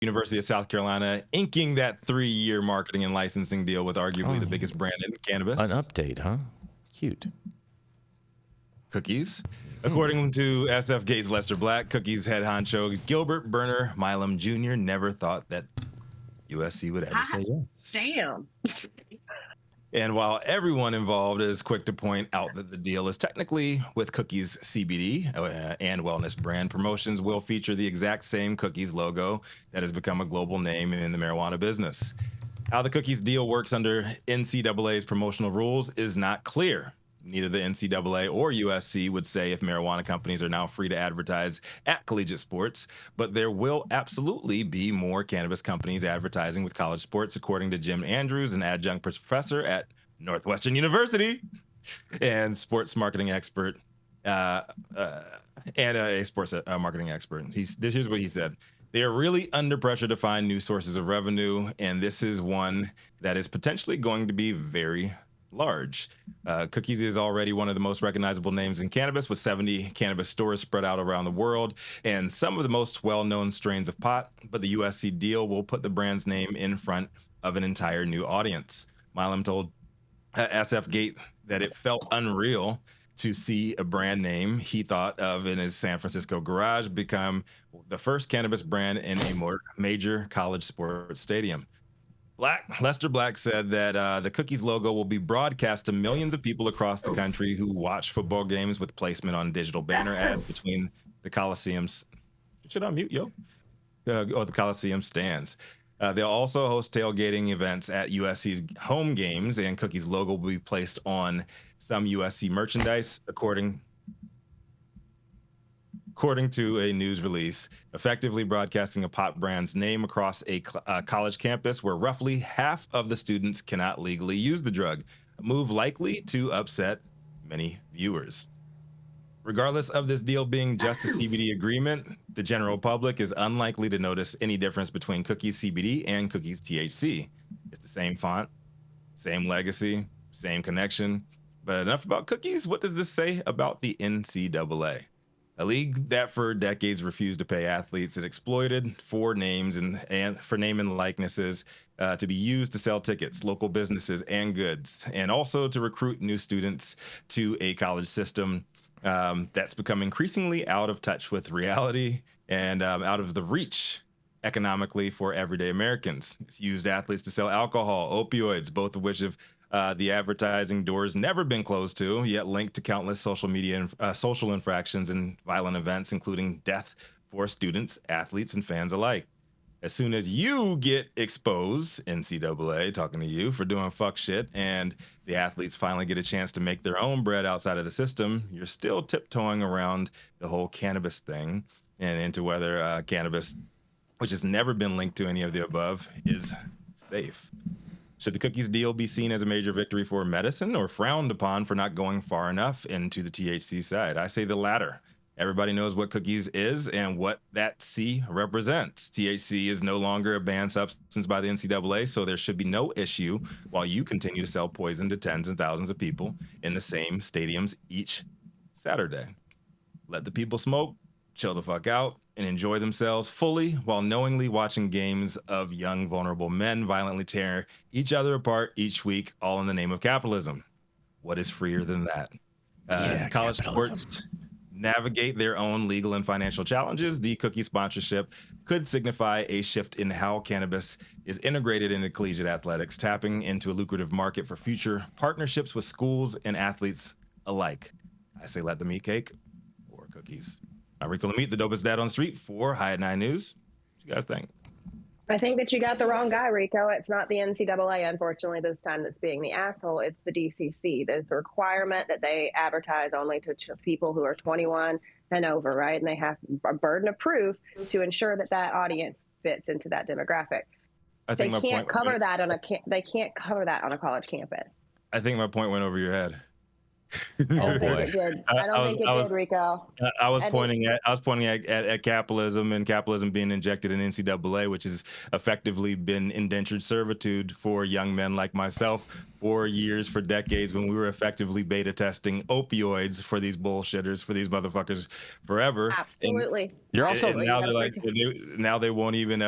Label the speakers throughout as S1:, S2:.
S1: University of South Carolina, inking that 3-year marketing and licensing deal with arguably the biggest brand in cannabis.
S2: An update, huh? Cute.
S1: Cookies. According to SF Gates Lester Black, Cookies head honcho Gilbert Burner Milam Jr. never thought that USC would ever say yes.
S3: Damn.
S1: And while everyone involved is quick to point out that the deal is technically with Cookies CBD and wellness brand, promotions will feature the exact same Cookies logo that has become a global name in the marijuana business. How the Cookies deal works under NCAA's promotional rules is not clear. Neither the NCAA or USC would say if marijuana companies are now free to advertise at collegiate sports, but there will absolutely be more cannabis companies advertising with college sports, according to Jim Andrews, an adjunct professor at Northwestern University and sports marketing expert, and a sports marketing expert. Here's what he said. They are really under pressure to find new sources of revenue, and this is one that is potentially going to be very large. Cookies is already one of the most recognizable names in cannabis, with 70 cannabis stores spread out around the world and some of the most well-known strains of pot, but the USC deal will put the brand's name in front of an entire new audience. Milam told SF Gate that it felt unreal to see a brand name he thought of in his San Francisco garage become the first cannabis brand in a more major college sports stadium. Lester Black said that the Cookies logo will be broadcast to millions of people across the country who watch football games with placement on digital banner ads between the Coliseums. Should I mute, yo? Or the Coliseum stands. They'll also host tailgating events at USC's home games, and Cookies logo will be placed on some USC merchandise, according to a news release, effectively broadcasting a pot brand's name across a college campus where roughly half of the students cannot legally use the drug, a move likely to upset many viewers. Regardless of this deal being just a CBD agreement, the general public is unlikely to notice any difference between Cookies CBD and Cookies THC. It's the same font, same legacy, same connection. But enough about Cookies. What does this say about the NCAA? A league that for decades refused to pay athletes and exploited for names and for name and likenesses to be used to sell tickets, local businesses and goods, and also to recruit new students to a college system that's become increasingly out of touch with reality and out of the reach economically for everyday Americans. It's used athletes to sell alcohol, opioids, both of which have the advertising doors never been closed to, yet linked to countless social media and social infractions and violent events, including death for students, athletes, and fans alike. As soon as you get exposed, NCAA talking to you, for doing fuck shit, and the athletes finally get a chance to make their own bread outside of the system, you're still tiptoeing around the whole cannabis thing and into whether cannabis, which has never been linked to any of the above, is safe. Should the Cookies deal be seen as a major victory for medicine or frowned upon for not going far enough into the THC side? I say the latter. Everybody knows what Cookies is and what that C represents. THC is no longer a banned substance by the NCAA, so there should be no issue while you continue to sell poison to tens and thousands of people in the same stadiums each Saturday. Let the people smoke, chill the fuck out, and enjoy themselves fully while knowingly watching games of young, vulnerable men violently tear each other apart each week, all in the name of capitalism. What is freer than that? As college sports navigate their own legal and financial challenges, the Cookie sponsorship could signify a shift in how cannabis is integrated into collegiate athletics, tapping into a lucrative market for future partnerships with schools and athletes alike. I say let them eat cake or cookies. I'm Rico Lamitte, the dopest dad on the street for High at 9 News. What you guys think?
S3: I think that you got the wrong guy, Rico. It's not the NCAA, unfortunately, this time that's being the asshole. It's the DCC. There's a requirement that they advertise only to people who are 21 and over, right? And they have a burden of proof to ensure that that audience fits into that demographic. They can't cover that on a college campus.
S1: I think my point went over your head.
S3: Oh boy! I don't think it did, Rico.
S1: I was pointing at capitalism and capitalism being injected in NCAA, which has effectively been indentured servitude for young men like myself for years, for decades, when we were effectively beta testing opioids for these bullshitters, for these motherfuckers forever.
S3: Absolutely.
S2: You're also
S1: And now they're like, now they won't even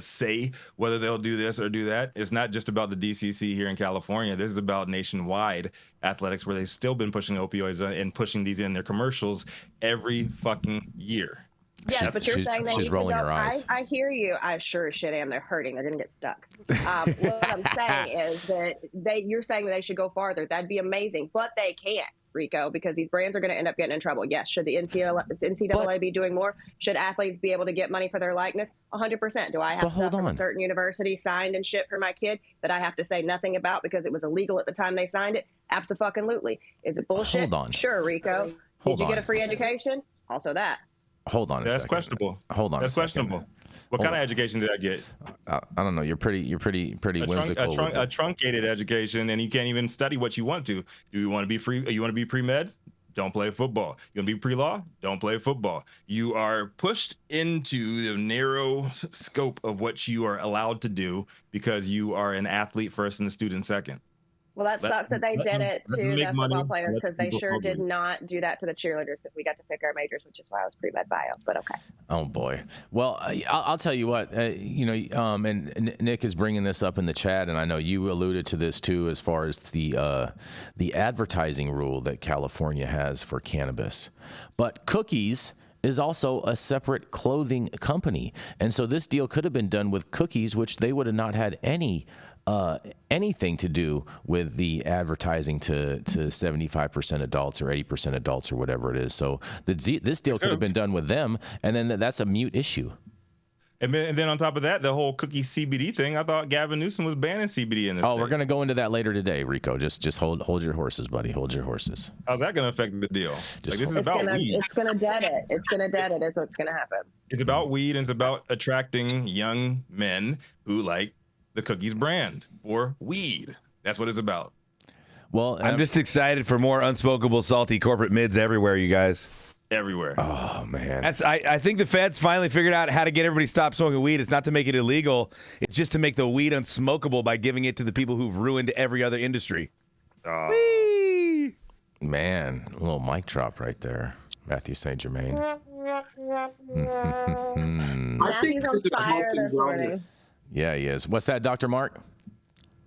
S1: say whether they'll do this or do that. It's not just about the DCC here in California. This is about nationwide athletics, where they've still been pushing opioids and pushing these in their commercials every fucking year.
S3: Yeah, but you're saying that
S2: she's rolling her eyes.
S3: I hear you. I sure as shit am. They're hurting. They're going to get stuck. What I'm saying is that you're saying that they should go farther. That'd be amazing, but they can't, Rico, because these brands are going to end up getting in trouble. Yes, should the NCAA be doing more? Should athletes be able to get money for their likeness? 100%. Do I have stuff from a certain university signed and shit for my kid that I have to say nothing about because it was illegal at the time they signed it? Absolutely. Is it bullshit?
S2: Hold on.
S3: Sure, Rico. Did you get a free education? Also that.
S2: Hold on a second.
S1: That's questionable.
S2: Hold on.
S1: That's questionable. What kind of education did I get?
S2: I don't know. You're pretty whimsical.
S1: A truncated education, and you can't even study what you want to. Do you want to be free? You want to be pre-med? Don't play football. You want to be pre-law? Don't play football. You are pushed into the narrow scope of what you are allowed to do because you are an athlete first and a student second.
S3: Well, that sucks that they did it to the football players, because they sure did not do that to the cheerleaders, because we got to pick our majors, which is why I was pre-med bio, but okay.
S2: Oh, boy. Well, I'll tell you what, and Nick is bringing this up in the chat, and I know you alluded to this too, as far as the advertising rule that California has for cannabis. But Cookies is also a separate clothing company. And so this deal could have been done with Cookies, which they would have not had anything to do with the advertising to 75% adults or 80% adults or whatever it is. So this deal could have been done with them, and then that's a mute issue.
S1: And then on top of that, the whole cookie CBD thing, I thought Gavin Newsom was banning CBD in this state.
S2: We're going to go into that later today, Rico. Just hold your horses, buddy. Hold your horses.
S1: How's that going to affect the deal? This is about weed.
S3: It's going to dead it. It's going to dead it is what's going to happen.
S1: It's about weed, and it's about attracting young men who like the Cookies brand for weed. That's what it's about.
S4: Well, I'm just excited for more unsmokable, salty corporate mids everywhere, you guys.
S1: Everywhere.
S2: Oh, man.
S4: I think the feds finally figured out how to get everybody to stop smoking weed. It's not to make it illegal. It's just to make the weed unsmokable by giving it to the people who've ruined every other industry.
S2: Man, a little mic drop right there. Mathieu St. Germain.
S5: I think
S3: Matthew's on fire this morning.
S2: Yeah, he is. What's that, Dr. Mark?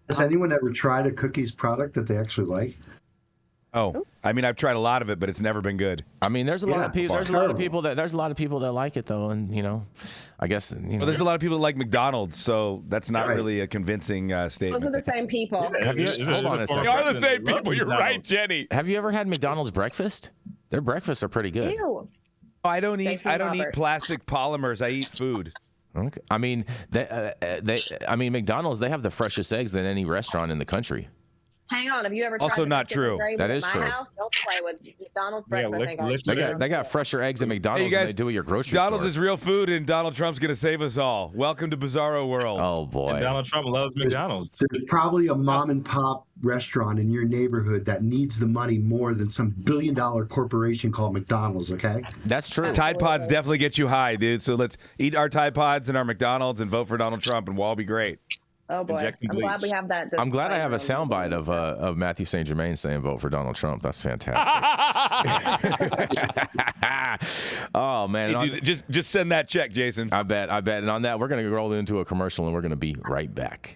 S5: Has anyone ever tried a Cookies product that they actually like?
S4: Oh, I mean, I've tried a lot of it, but it's never been good.
S2: I mean, there's a lot of people. There's a lot of people that like it though, and I guess.
S4: Well, there's a lot of people that like McDonald's, so that's not really a convincing statement.
S3: Those are the same people.
S2: Hold on a second.
S4: They are the same people. You're right, Jenny.
S2: Have you ever had McDonald's breakfast? Their breakfasts are pretty good.
S3: Ew.
S4: I don't eat plastic polymers. I eat food.
S2: Okay. I mean, McDonald's, they have the freshest eggs than any restaurant in the country.
S3: Hang on, have you ever tried
S4: Also not true.
S2: That is true.
S3: My house? Don't play with McDonald's breakfast.
S2: They got fresher eggs at McDonald's than they do at your grocery store.
S4: McDonald's is real food, and Donald Trump's going to save us all. Welcome to Bizarro World.
S2: Oh, boy.
S1: And Donald Trump loves McDonald's.
S5: There's probably a mom and pop restaurant in your neighborhood that needs the money more than some billion-dollar corporation called McDonald's, okay?
S2: That's true.
S4: Tide Pods definitely get you high, dude. So let's eat our Tide Pods and our McDonald's and vote for Donald Trump, and we'll all be great.
S3: Oh, boy. I'm glad we have that.
S2: I'm glad I have a soundbite of Mathieu St. Germain saying vote for Donald Trump. That's fantastic. Oh, man.
S4: Hey, dude, just send that check, Jason.
S2: I bet. And on that, we're going to roll into a commercial, and we're going to be right back.